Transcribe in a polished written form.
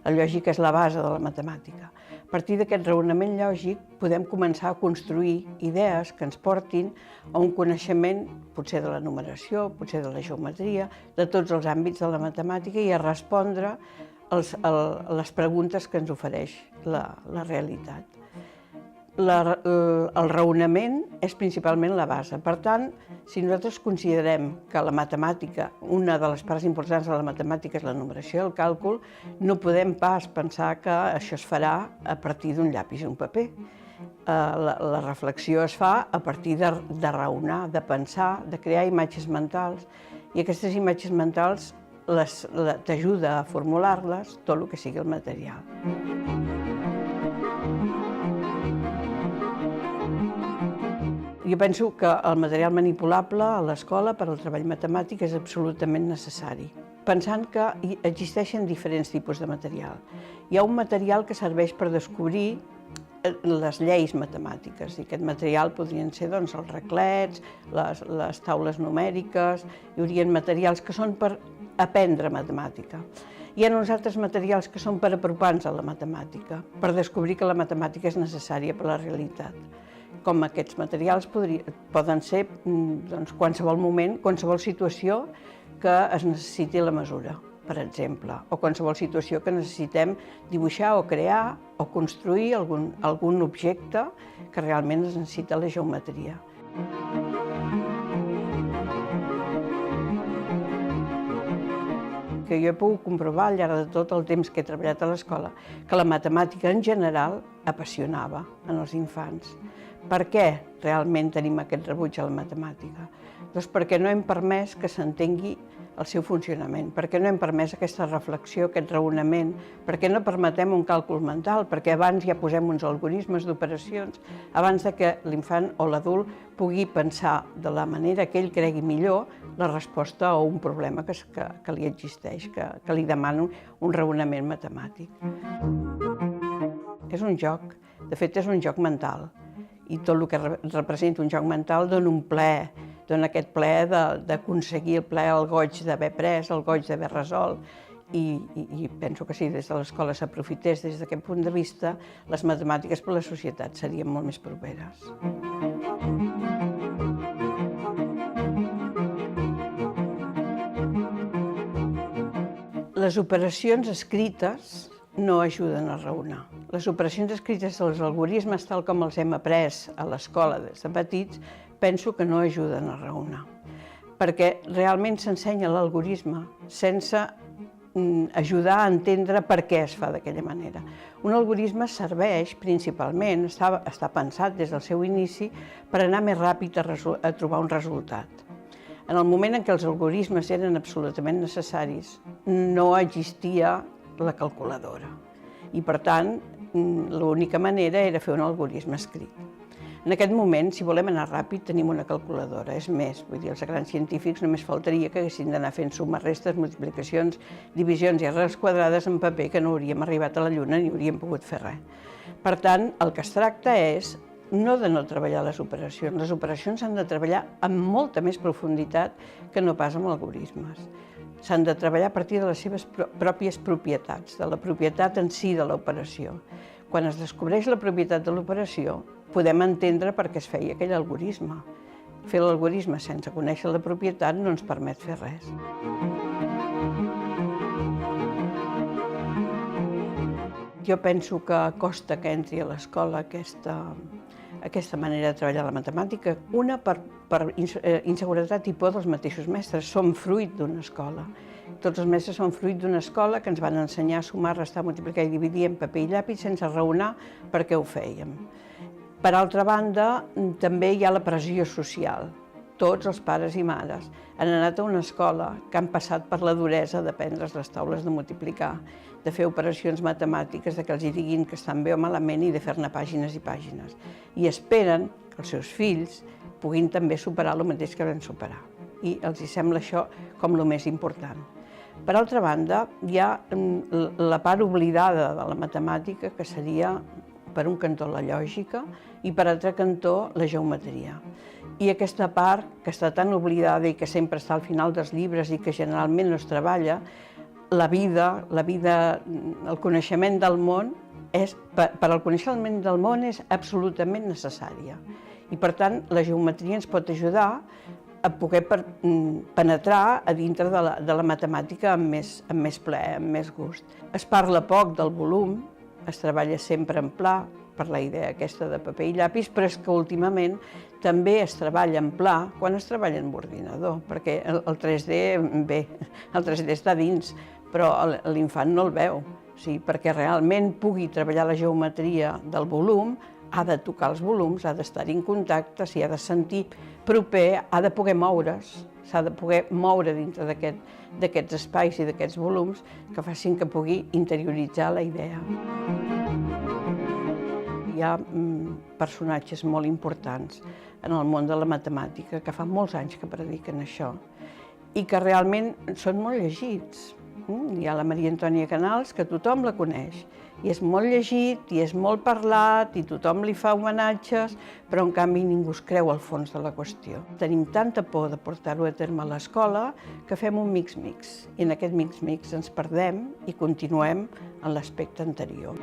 La lògica és la base de la matemàtica. A partir d'aquest raonament lògic podem començar a construir idees que ens portin a un coneixement potser de la numeració, potser de la geometria, de tots els àmbits de la matemàtica i a respondre les preguntes que ens ofereix la realitat. El raonament és principalment la base. Per tant, si nosaltres considerem que la matemàtica, una de les parts importants de la matemàtica és la numeració i el càlcul, no podem pas pensar que això es farà a partir d'un llapis i un paper. La reflexió es fa a partir de raonar, de pensar, de crear imatges mentals, i aquestes imatges mentals t'ajuda a formular-les tot el que sigui el material. Jo penso que el material manipulable a l'escola per al treball matemàtic és absolutament necessari, pensant que existeixen diferents tipus de material. Hi ha un material que serveix per descobrir les lleis matemàtiques, i aquest material podrien ser els raclets, les taules numèriques, hi haurien materials que són per aprendre matemàtica. Hi ha uns altres materials que són per apropar-nos a la matemàtica, per descobrir que la matemàtica és necessària per a la realitat. Com aquests materials poden ser qualsevol moment, qualsevol situació que es necessiti la mesura, per exemple, o qualsevol situació que necessitem dibuixar o crear o construir algun objecte que realment es necessita la geometria. Que jo he pogut comprovar al llarg de tot el temps que he treballat a l'escola que la matemàtica en general apassionava en els infants. Per què realment tenim aquest rebuig a la matemàtica? Doncs perquè no hem permès que s'entengui el seu funcionament, perquè no hem permès aquesta reflexió, aquest raonament, perquè no permetem un càlcul mental, perquè abans ja posem uns algoritmes d'operacions, abans que l'infant o l'adult pugui pensar de la manera que ell cregui millor la resposta a un problema que li existeix, que li demana un raonament matemàtic. És un joc, de fet és un joc mental, i tot el que representa un joc mental dona un plaer, dona aquest plaer d'aconseguir el plaer, el goig d'haver après, el goig d'haver resolt, i penso que si des de l'escola s'aprofités des d'aquest punt de vista, les matemàtiques per a la societat serien molt més properes. Les operacions escrites no ajuden a raonar. Les operacions escrites dels algoritmes, tal com els hem après a l'escola des de petits, penso que no ajuden a raonar, perquè realment s'ensenya l'algoritme sense ajudar a entendre per què es fa d'aquella manera. Un algoritme serveix principalment, està pensat des del seu inici, per anar més ràpid a trobar un resultat. En el moment en què els algoritmes eren absolutament necessaris, no existia la calculadora, i per tant l'única manera era fer un algoritme escrit. En aquest moment, si volem anar ràpid, tenim una calculadora. És més, vull dir, els grans científics només faltaria que haguessin d'anar fent sumes, restes, multiplicacions, divisions i arrels quadrades en paper, que no hauríem arribat a la Lluna ni hauríem pogut fer res. Per tant, el que es tracta és no de no treballar les operacions. Les operacions s'han de treballar amb molta més profunditat que no pas amb algoritmes. S'han de treballar a partir de les seves pròpies propietats, de la propietat en si de l'operació. Quan es descobreix la propietat de l'operació, podem entendre per què es feia aquell algoritme. Fer l'algoritme sense conèixer la propietat no ens permet fer res. Jo penso que costa que entri a l'escola aquesta manera de treballar la matemàtica, una per inseguretat i por dels mateixos mestres. Som fruit d'una escola. Tots els mestres són fruit d'una escola que ens van ensenyar a sumar, restar, multiplicar i dividir en paper i llapis sense raonar per què ho fèiem. Per altra banda, també hi ha la pressió social. Tots els pares i mares han anat a una escola que han passat per la duresa d'aprendre les taules de multiplicar, de fer operacions matemàtiques, que els diguin que estan bé o malament i de fer-ne pàgines i pàgines. I esperen que els seus fills puguin també superar el mateix que van superar. I els sembla això com el més important. Per altra banda, hi ha la part oblidada de la matemàtica, que seria, per un cantó, la lògica i per altre cantó, la geometria. I aquesta part, que està tan oblidada i que sempre està al final dels llibres i que generalment no es treballa, la vida, el coneixement del món, per al coneixement del món és absolutament necessària. I per tant, la geometria ens pot ajudar a poder penetrar a dintre de la matemàtica amb més plaer, amb més gust. Es parla poc del volum, es treballa sempre en pla, per la idea aquesta de paper i llapis, però és que últimament també es treballa en pla quan es treballa en ordinador, perquè el 3D, bé, el 3D està dins, però l'infant no el veu. Sí, perquè realment pugui treballar la geometria del volum, ha de tocar els volums, ha d'estar en contacte, s'hi ha de sentir proper, ha de poder moure's, s'ha de poder moure dintre d'aquests espais i d'aquests volums que facin que pugui interioritzar la idea. Hi ha personatges molt importants en el món de la matemàtica que fa molts anys que prediquen això i que realment són molt llegits. Hi ha la Maria Antònia Canals, que tothom la coneix, i és molt llegit, i és molt parlat, i tothom li fa homenatges, però en canvi ningú es creu al fons de la qüestió. Tenim tanta por de portar-ho a terme a l'escola que fem un mix-mix, i en aquest mix-mix ens perdem i continuem en l'aspecte anterior.